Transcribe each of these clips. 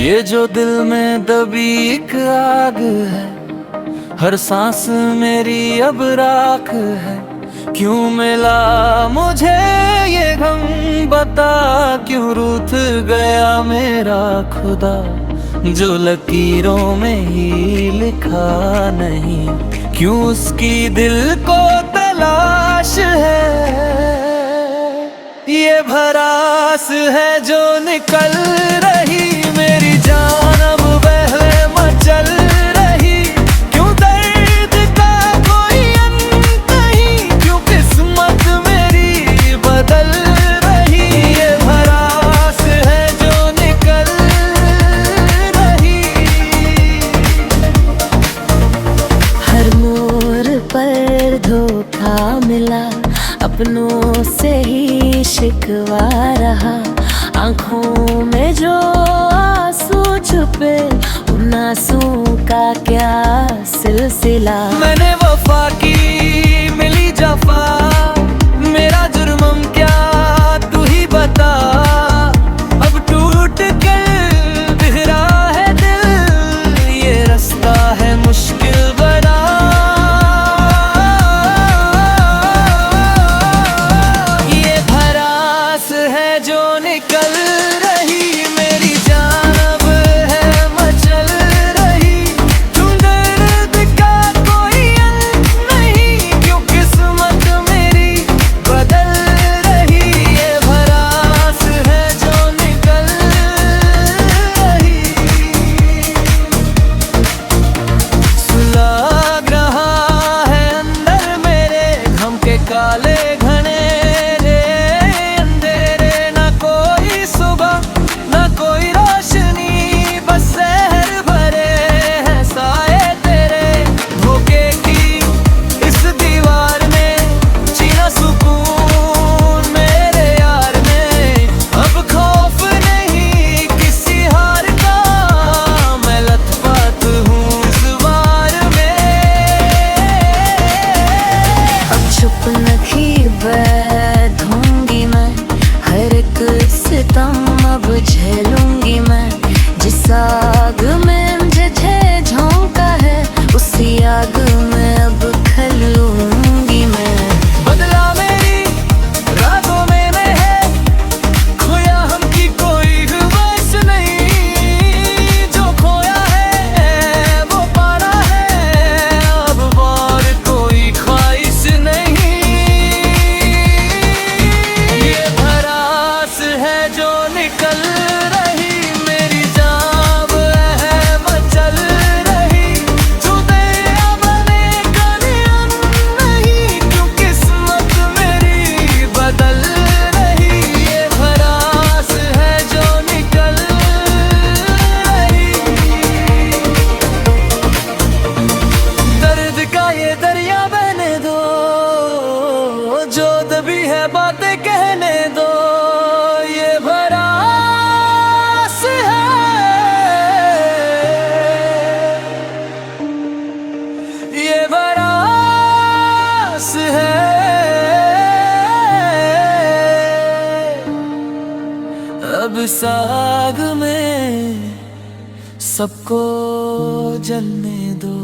ये जो दिल में दबी एक आग है, हर सांस मेरी अब राख है। क्यों मिला मुझे ये गम, बता क्यों रूठ गया मेरा खुदा। जो लकीरों में ही लिखा नहीं, क्यों उसकी दिल को तलाश है। ये भरास है जो निकल रही, मेरी जान अब बहले मचल रही। क्यों दर्द का कोई अंत नहीं, क्यों किस्मत मेरी बदल रही। ये भरास है जो निकल रही। हर मोड़ पर धोखा मिला, अपनों से ही शिकवा रहा। आँखों में जो आंसू छुपे, उन आंसुओं का क्या सिलसिला। मैंने वफा की मिली जफा, मेरा जुर्म क्या तू ही बता। अब टूट कर बिखरा है दिल, ये रास्ता है मुश्किल बना। ये भरास है जो निकल रही, मेरी जान अब है मचल रही। क्यों दर्द का कोई अंत नहीं, क्यों किस्मत मेरी बदल रही। ये भरास है जो निकल रही। सुलग रहा है अंदर मेरे गम के काले घने रे अंधेरे। ना कोई सुबह ना कोई रोशनी, बस शहर भरे हैं साए तेरे। धोखे की इस दीवार में जीना सुकून मेरे यार में। अब खौफ नहीं किसी हार का, मैं लथपथ हूँ इस वार में। अब चुप नखीब बैठूंगी मैं, हर एक सितम अब झेलूंगी मैं। जिस आग में मुझे झोंका है, उसी आग में अब खलूंगी मैं। बदला मेरी रातों में मैं है, खोया हमकी कोई ख्वाहिश नहीं। जो खोया है वो पाना है, अब और कोई ख्वाहिश नहीं। ये भरास है जो निकल रही, मेरी जान है मचल रही। जो दरिया बने का नियम नहीं, क्यों किस्मत मेरी बदल रही। ये भरास है जो निकल रही। दर्द का ये दरिया बहने दो, जो दबी है बातें कहने दो। ये भरास है, ये भरास है। अब साग में सबको जलने दो।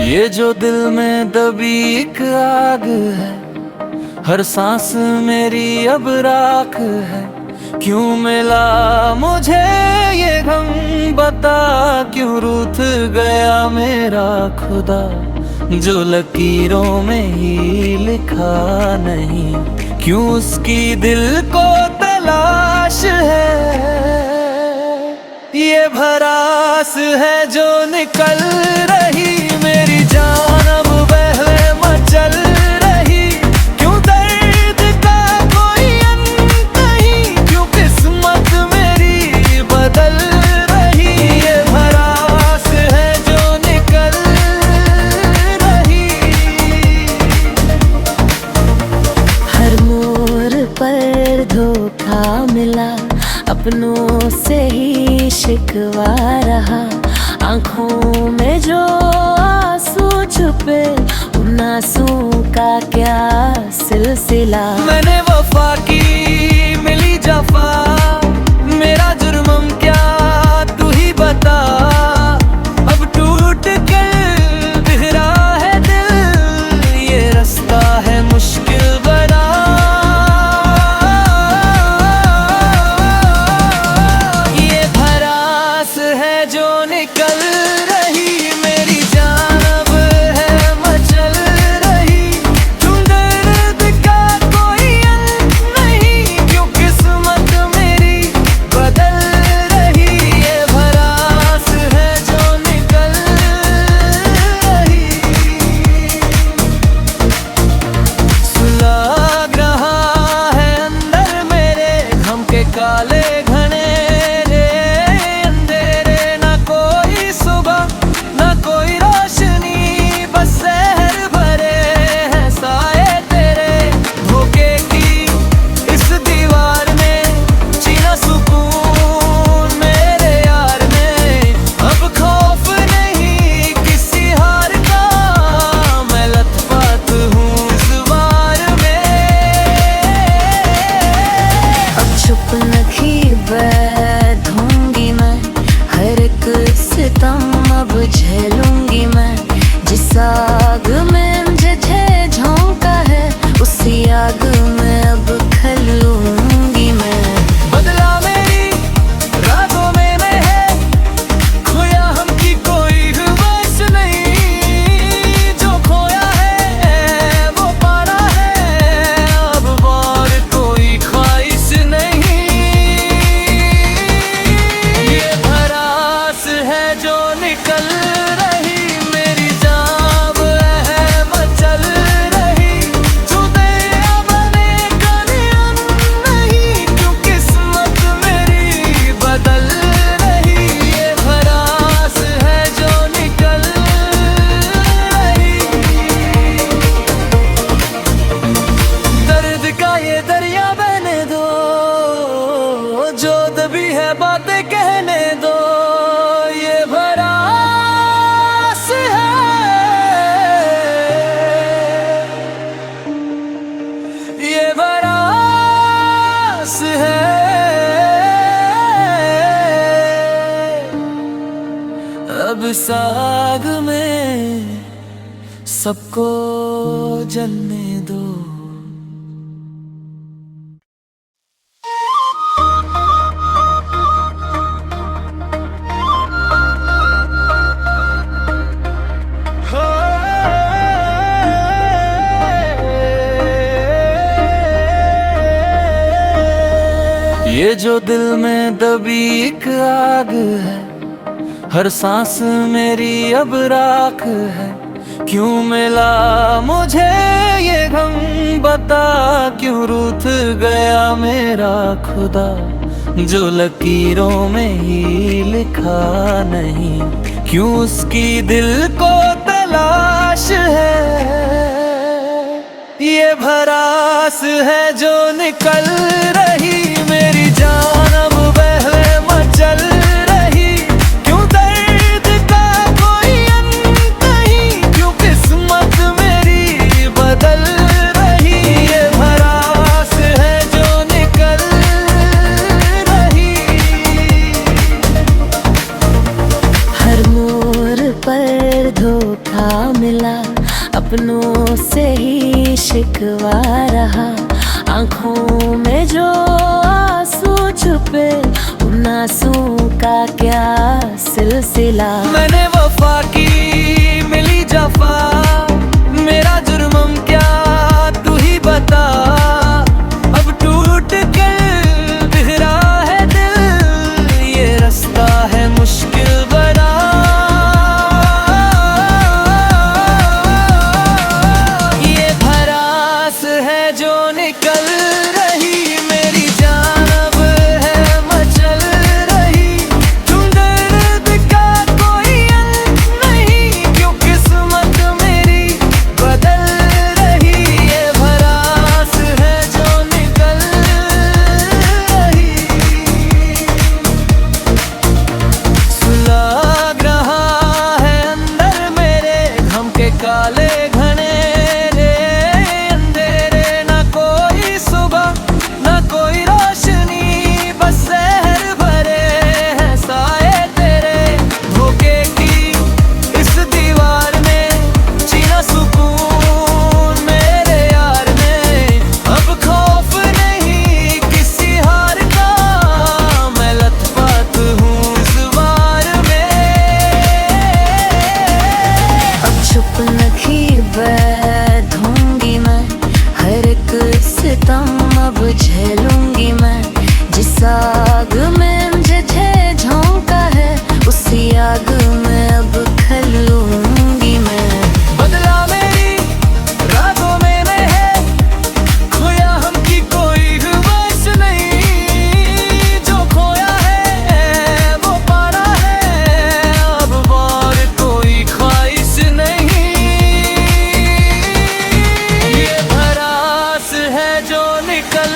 ये जो दिल में दबी एक आग है, हर सांस मेरी अब राख है। क्यों मिला मुझे ये गम, बता क्यों रूठ गया मेरा खुदा। जो लकीरों में ही लिखा नहीं, क्यों उसकी दिल को तलाश है। ये भरास है जो निकल रही, मेरी जान अब बहले मचल रही। क्यों दर्द का कोई अंत नहीं, क्यों किस्मत मेरी बदल रही। ये भरास है जो निकल रही। हर मोड़ पर धो धोखा मिला, अपनों से ही शिकवा रहा। आंखों में जो आंसू छुपे, उन आंसू का क्या सिलसिला। मैंने वफा की मिली जफा, मेरा जुर्म क्या तू ही बता। अब टूट कर बिखरा है दिल, ये रास्ता है मुश्किल बना। ये भरास है जो निकल रही, मेरी जान अब है मचल रही। क्यों दर्द का कोई अंत नहीं, क्यों किस्मत मेरी बदल रही। ये भरास है जो निकल रही। सुलग रहा है अंदर मेरे गम के काले घने रे अंधेरे। ना कोई सुबह ना कोई रोशनी, बस शहर भरे हैं साए तेरे। धोखे की इस दीवार ने छीना सुकून मेरे यार ने। अब खौफ नहीं किसी हार का, मैं लथपथ हूँ इस वार में। अब चुप नखी बैठूंगी मैं, हर एक सितम अब झेलूंगी मैं। जिस आग में मुझे झोंका है, उसी आग में अब खलूंगी मैं। बदला मेरी रातों में मैं है, खोया हमकी कोई ख्वाहिश नहीं। जो खोया है वो पाना है, अब और कोई ख्वाहिश नहीं। ये भरास है जो निकल रही, मेरी जान है मचल रही। जो दरिया बने का नियम नहीं, क्यों किस्मत मेरी बदल रही। ये भरास है जो निकल रही। दर्द का ये दरिया बहने दो, जो दबी है बातें कहने दो। ये भरास है, ये भरास है। अब साग में सबको जलने दो। ये जो दिल में दबी एक आग है, हर सांस मेरी अब राख है। क्यों मिला मुझे ये गम, बता क्यों रूठ गया मेरा खुदा। जो लकीरों में ही लिखा नहीं, क्यों उसकी दिल को तलाश है। ये भरास है जो निकल रही, मेरी जान अब बहले मचल रही। क्यों दर्द का कोई अंत नहीं, क्यों किस्मत मेरी बदल रही। ये भरास है जो निकल रही। हर मोड़ पर धोखा मिला, अपनों से ही शिकवा रहा। आंखों में जो आंसू छुपे, उन आंसू का क्या सिलसिला। मैंने वफा की मिली जफा, मेरा जुर्म क्या तू ही बता। अब टूट कर बिखरा है दिल, ये रास्ता है मुश्किल बना। ये भरास है जो निकल रही, मेरी जान अब है मचल रही। क्यों दर्द का कोई अंत आग में मुझे झोंका है, उसी आग में अब खलूंगी मैं। बदला मेरी रातों में है, खोया हमकी कोई ख्वाहिश नहीं। जो खोया है वो पाना है, अब और कोई ख्वाहिश नहीं। ये भरास है जो निकल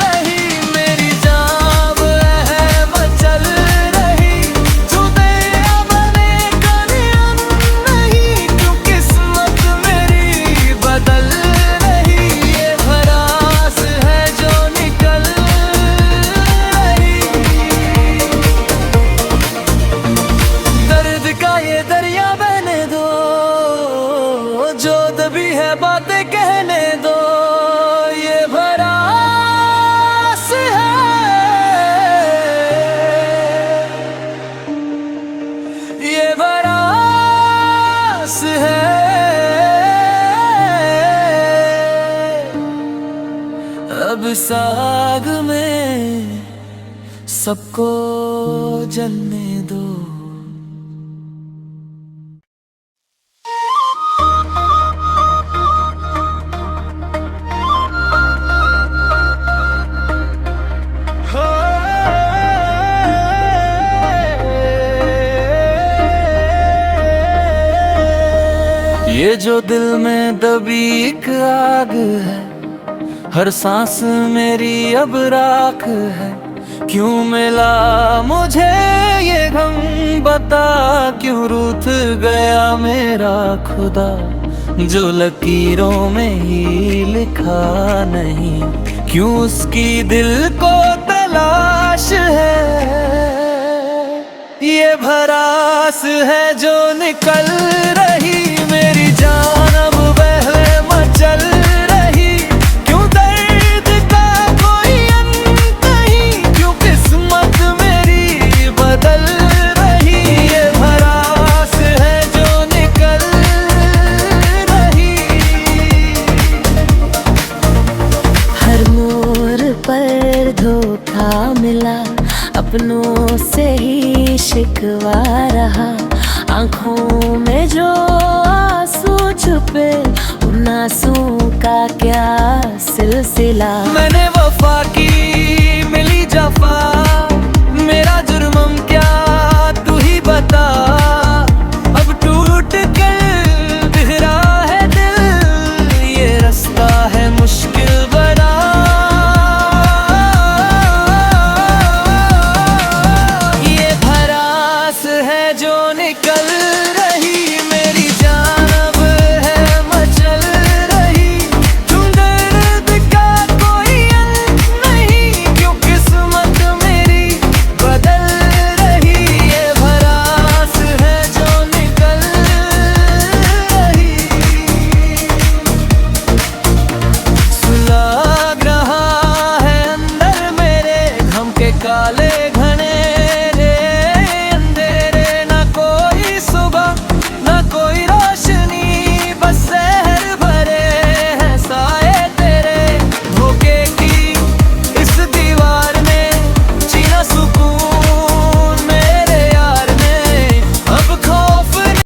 रही, मेरी जान है मचल रही। जुदे बने का नियम नहीं, क्यों किस्मत मेरी बदल रही। ये भरास है जो निकल रही। दर्द का ये दरिया बहने दो, जो दबी है बातें कहने दो। ये भरास है, ये भरास है। अब साग में सबको जलने दो। ये जो दिल में दबी एक आग है, हर सांस मेरी अब राख है। क्यों मिला मुझे ये गम, बता क्यों रूठ गया मेरा खुदा। जो लकीरों में ही लिखा नहीं, क्यों उसकी दिल को तलाश है। ये भरास है जो निकल रही, मेरी जान अब बहले मचल रही। क्यों दर्द का कोई अंत नहीं, क्यों किस्मत मेरी बदल रही। ये भरास है जो निकल रही। हर मोड़ पर धोखा मिला, अपनों से ही शिकवा रहा। आंखों में जो आंसू छुपे, उन आंसू का क्या सिलसिला। मैंने वो